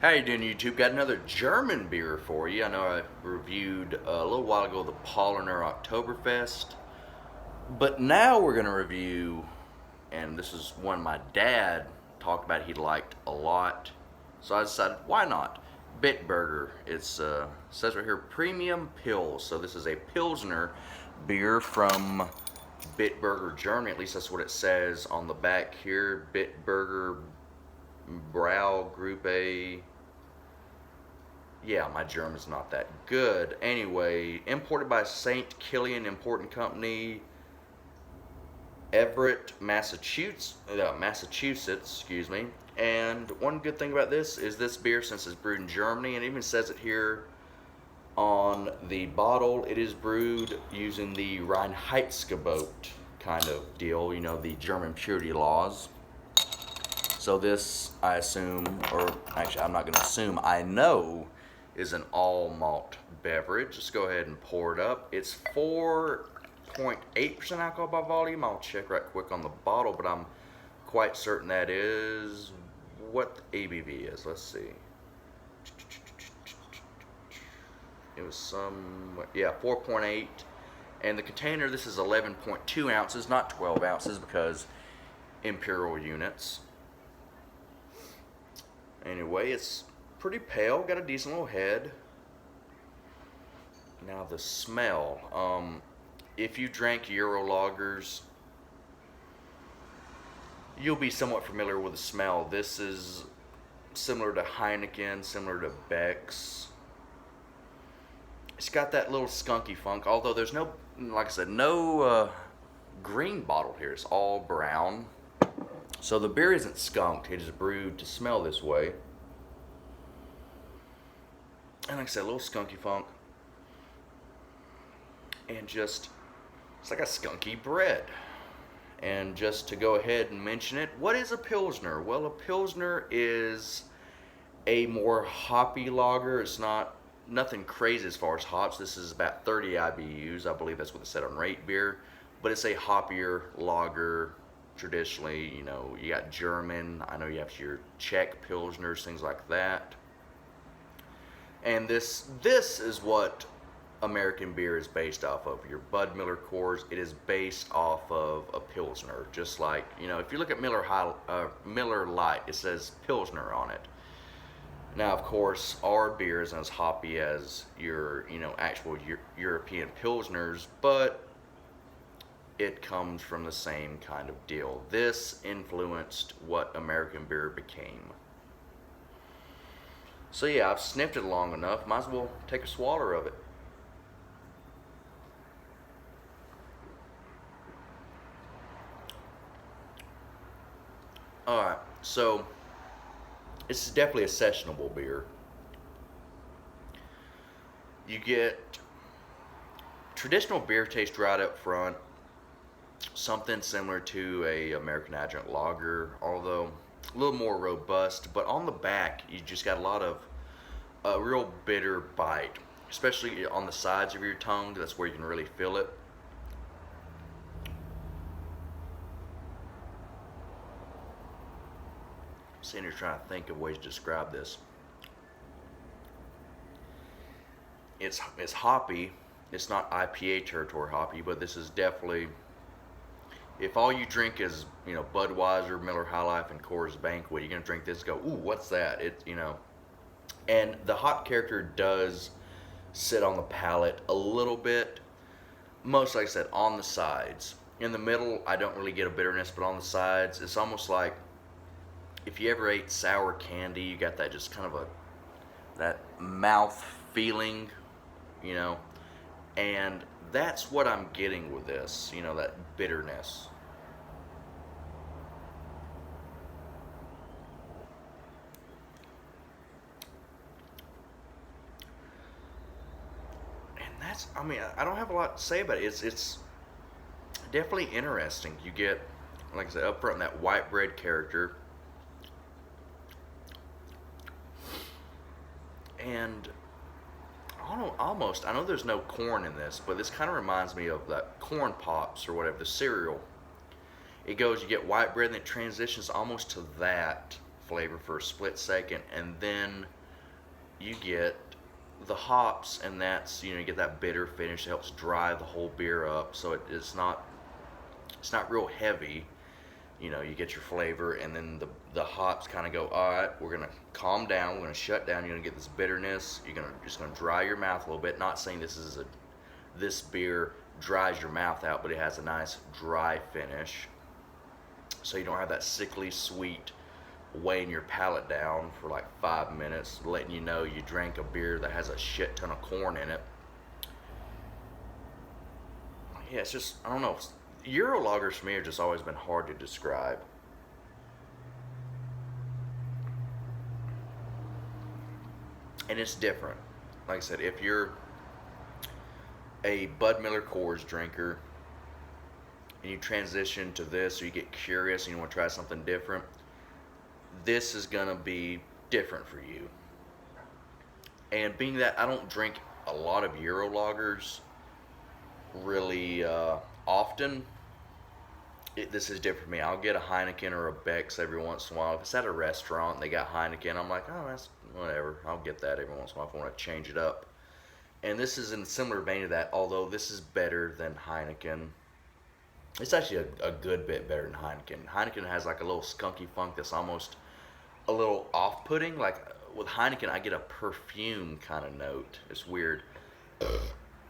How you doing, YouTube? Got another German beer for you. I know I reviewed a little while ago the Pilsner Oktoberfest, but now we're going to review, and this is one my dad talked about he liked a lot, so I decided why not? Bitburger. It's says right here premium pills. So this is a Pilsner beer from Bitburger, Germany. At least that's what it says on the back here. Bitburger Brau Group A. Yeah, my German's not that good. Anyway, imported by St. Killian Importing Company, Everett, Massachusetts, excuse me. And one good thing about this is this beer, since it's brewed in Germany, and it even says it here on the bottle, it is brewed using the Reinheitsgebot kind of deal, the German purity laws. So this, I assume, or actually I'm not going to assume, I know is an all malt beverage. Just go ahead and pour it up. It's 4.8% alcohol by volume. I'll check right quick on the bottle, but I'm quite certain that is what the ABV is. Let's see. It was 4.8. And the container, this is 11.2 ounces, not 12 ounces because imperial units. Anyway, it's pretty pale, got a decent little head. Now the smell. If you drank Euro lagers, you'll be somewhat familiar with the smell. This is similar to Heineken, similar to Beck's. It's got that little skunky funk, although there's no, like I said, no green bottle here. It's all brown. So the beer isn't skunked. It is brewed to smell this way. And like I said, a little skunky funk. And just, it's like a skunky bread. And just to go ahead and mention it, what is a Pilsner? Well, a Pilsner is a more hoppy lager. It's nothing crazy as far as hops. This is about 30 IBUs. I believe that's what it said on Rate Beer. But it's a hoppier lager. Traditionally, you got German. I know you have your Czech Pilsners, things like that. And this is what American beer is based off of. Your Bud Miller Coors, it is based off of a Pilsner. Just like, if you look at Miller Lite, it says Pilsner on it. Now, of course, our beer isn't as hoppy as your, actual European Pilsners, but it comes from the same kind of deal. This influenced what American beer became. So yeah, I've sniffed it long enough. Might as well take a swallow of it. Alright, so it's definitely a sessionable beer. You get traditional beer taste right up front. Something similar to a American Adjunct Lager, although a little more robust. But on the back, you just got a lot of a real bitter bite, especially on the sides of your tongue. That's where you can really feel it. I'm sitting here trying to think of ways to describe this. It's hoppy. It's not IPA territory hoppy, but this is definitely, if all you drink is, Budweiser, Miller High Life, and Coors Banquet, you're gonna drink this and go, ooh, what's that? And the hop character does sit on the palate a little bit. Most, like I said, on the sides. In the middle, I don't really get a bitterness, but on the sides, it's almost like if you ever ate sour candy, you got that just kind of that mouth feeling, and that's what I'm getting with this, that bitterness. I don't have a lot to say about it. It's definitely interesting. You get, like I said, up front that white bread character, and I know there's no corn in this, but this kind of reminds me of that corn pops or whatever, the cereal. You get white bread and it transitions almost to that flavor for a split second, and then you get the hops, and that's, you get that bitter finish that helps dry the whole beer up, so it's not real heavy. You get your flavor, and then the hops kind of go, all right, we're gonna calm down, we're gonna shut down. You're gonna get this bitterness. You're gonna dry your mouth a little bit. Not saying this beer dries your mouth out, but it has a nice dry finish, so you don't have that sickly sweet weighing your palate down for like 5 minutes, letting you know you drank a beer that has a shit ton of corn in it. Yeah, it's just, I don't know. Euro lagers for me have just always been hard to describe. And it's different. Like I said, if you're a Bud Miller Coors drinker and you transition to this, or you get curious and you want to try something different, this is going to be different for you. And being that I don't drink a lot of Euro lagers really often, this is different for me. I'll get a Heineken or a Beck's every once in a while. If it's at a restaurant and they got Heineken, I'm like, oh, that's whatever. I'll get that every once in a while if I want to change it up. And this is in a similar vein to that, although this is better than Heineken. It's actually a good bit better than Heineken. Heineken has like a little skunky funk that's almost a little off-putting. Like with Heineken, I get a perfume kind of note. It's weird.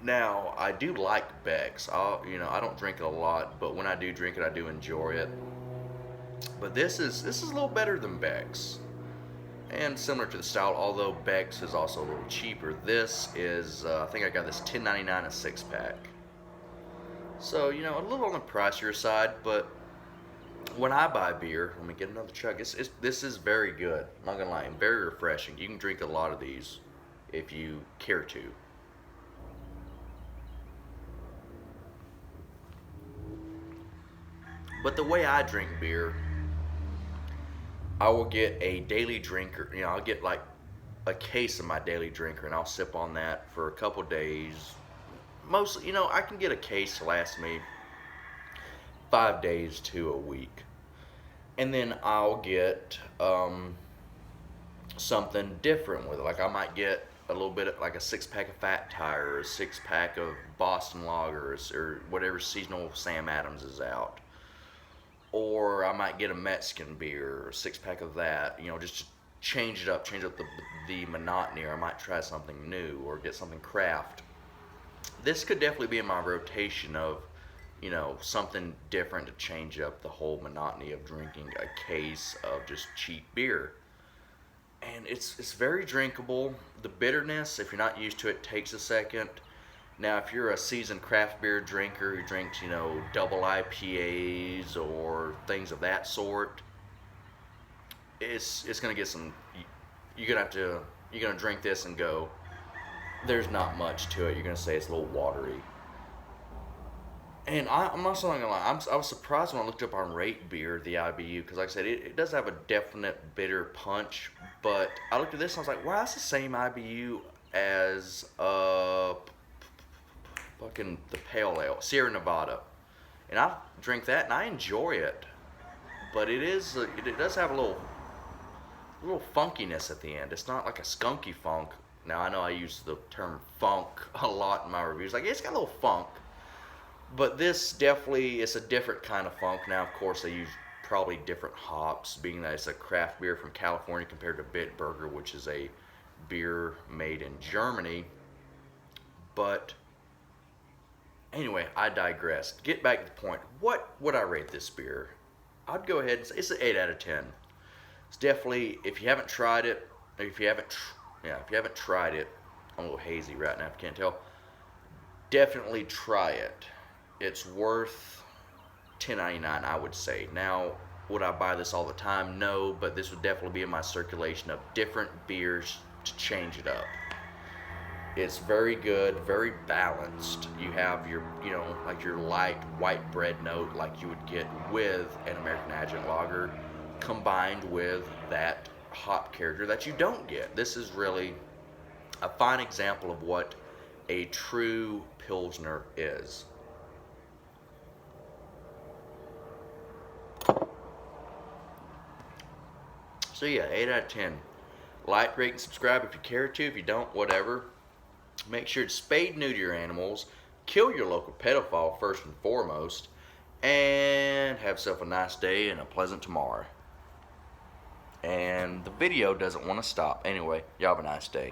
Now, I do like Beck's. I don't drink it a lot, but when I do drink it, I do enjoy it. But this is a little better than Beck's, and similar to the style. Although Beck's is also a little cheaper. This is I think I got this $10.99 a 6-pack. So a little on the pricier side, but when I buy beer, let me get another chug. This is very good. I'm not gonna lie, and very refreshing. You can drink a lot of these if you care to. But the way I drink beer, I will get a daily drinker. I'll get like a case of my daily drinker, and I'll sip on that for a couple days. Mostly, I can get a case to last me 5 days to a week. And then I'll get something different with it. Like I might get a little bit of, like a 6-pack of Fat Tire, or a 6-pack of Boston Lagers, or whatever seasonal Sam Adams is out. Or I might get a Mexican beer, or a 6-pack of that, just to change it up, the monotony. Or I might try something new, or get something craft. This could definitely be in my rotation of, something different to change up the whole monotony of drinking a case of just cheap beer. And it's very drinkable. The bitterness, if you're not used to it, takes a second. Now, if you're a seasoned craft beer drinker who drinks, double IPAs or things of that sort, it's gonna get some. You're gonna drink this and go, there's not much to it. You're gonna say it's a little watery. And I'm also not gonna lie, I was surprised when I looked up on Rate Beer the IBU, because like I said, it does have a definite bitter punch. But I looked at this and I was like, wow, that's the same IBU as fucking the Pale Ale, Sierra Nevada. And I drink that and I enjoy it. But it does have a little funkiness at the end. It's not like a skunky funk. Now, I know I use the term funk a lot in my reviews. Like, it's got a little funk. But this definitely is a different kind of funk. Now, of course, they use probably different hops, being that it's a craft beer from California compared to Bitburger, which is a beer made in Germany. But anyway, I digress. Get back to the point. What would I rate this beer? I'd go ahead and say it's an 8 out of 10. It's definitely, if you haven't tried it, if you haven't tried it, I'm a little hazy right now if you can't tell, definitely try it. It's worth $10.99, I would say. Now, would I buy this all the time? No, but this would definitely be in my circulation of different beers to change it up. It's very good, very balanced. You have your, like your light white bread note like you would get with an American Adjunct Lager, combined with that hop character that you don't get. This is really a fine example of what a true Pilsner is. So yeah, 8 out of 10. Like, rate, and subscribe if you care to. If you don't, whatever. Make sure to spade neuter your animals. Kill your local pedophile first and foremost. And have yourself a nice day and a pleasant tomorrow. And the video doesn't want to stop. Anyway, y'all have a nice day.